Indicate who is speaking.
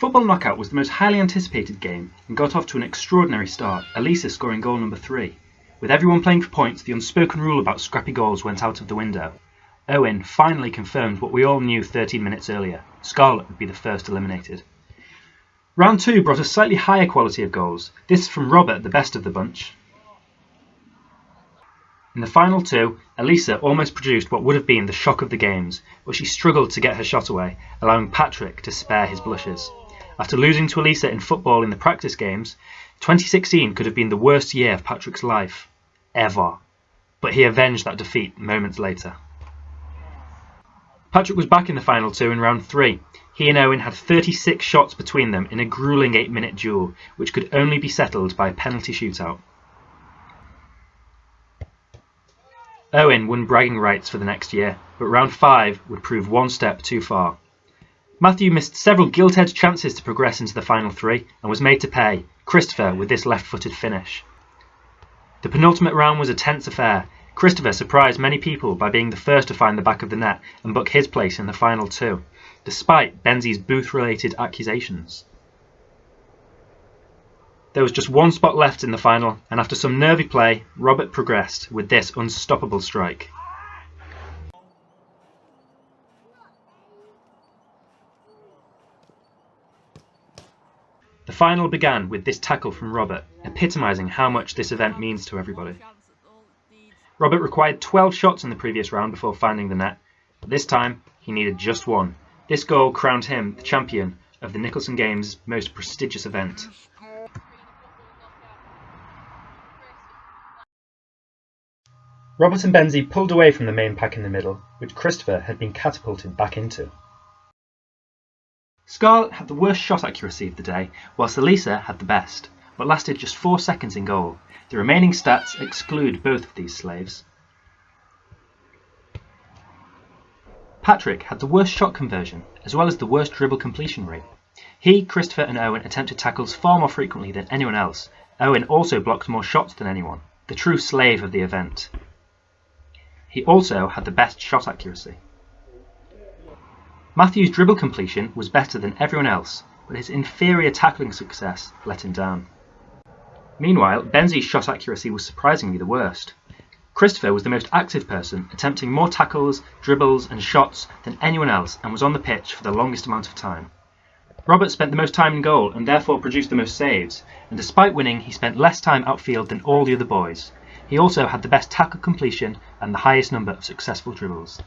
Speaker 1: Football Knockout was the most highly anticipated game and got off to an extraordinary start, Elisa scoring goal number 3. With everyone playing for points, the unspoken rule about scrappy goals went out of the window. Owen finally confirmed what we all knew 13 minutes earlier: Scarlett would be the first eliminated. Round 2 brought a slightly higher quality of goals, this from Robert, the best of the bunch. In the final 2, Elisa almost produced what would have been the shock of the games, but she struggled to get her shot away, allowing Patrick to spare his blushes. After losing to Elisa in football in the practice games, 2016 could have been the worst year of Patrick's life, ever. But he avenged that defeat moments later. Patrick was back in the final 2 in round 3. He and Owen had 36 shots between them in a gruelling 8-minute duel, which could only be settled by a penalty shootout. Owen won bragging rights for the next year, but round 5 would prove one step too far. Matthew missed several gilt-edged chances to progress into the final 3 and was made to pay, Christopher with this left-footed finish. The penultimate round was a tense affair. Christopher surprised many people by being the first to find the back of the net and book his place in the final 2, despite Benzie's booth-related accusations. There was just one spot left in the final, and after some nervy play, Robert progressed with this unstoppable strike. The final began with this tackle from Robert, epitomising how much this event means to everybody. Robert required 12 shots in the previous round before finding the net, but this time he needed just one. This goal crowned him the champion of the Nicholson Games' most prestigious event. Robert and Benzie pulled away from the main pack in the middle, which Christopher had been catapulted back into. Scarlett had the worst shot accuracy of the day, whilst Elisa had the best, but lasted just 4 seconds in goal. The remaining stats exclude both of these slaves. Patrick had the worst shot conversion, as well as the worst dribble completion rate. He, Christopher and Owen attempted tackles far more frequently than anyone else. Owen also blocked more shots than anyone, the true slave of the event. He also had the best shot accuracy. Matthew's dribble completion was better than everyone else, but his inferior tackling success let him down. Meanwhile, Benzie's shot accuracy was surprisingly the worst. Christopher was the most active person, attempting more tackles, dribbles and shots than anyone else and was on the pitch for the longest amount of time. Robert spent the most time in goal and therefore produced the most saves, and despite winning he spent less time outfield than all the other boys. He also had the best tackle completion and the highest number of successful dribbles.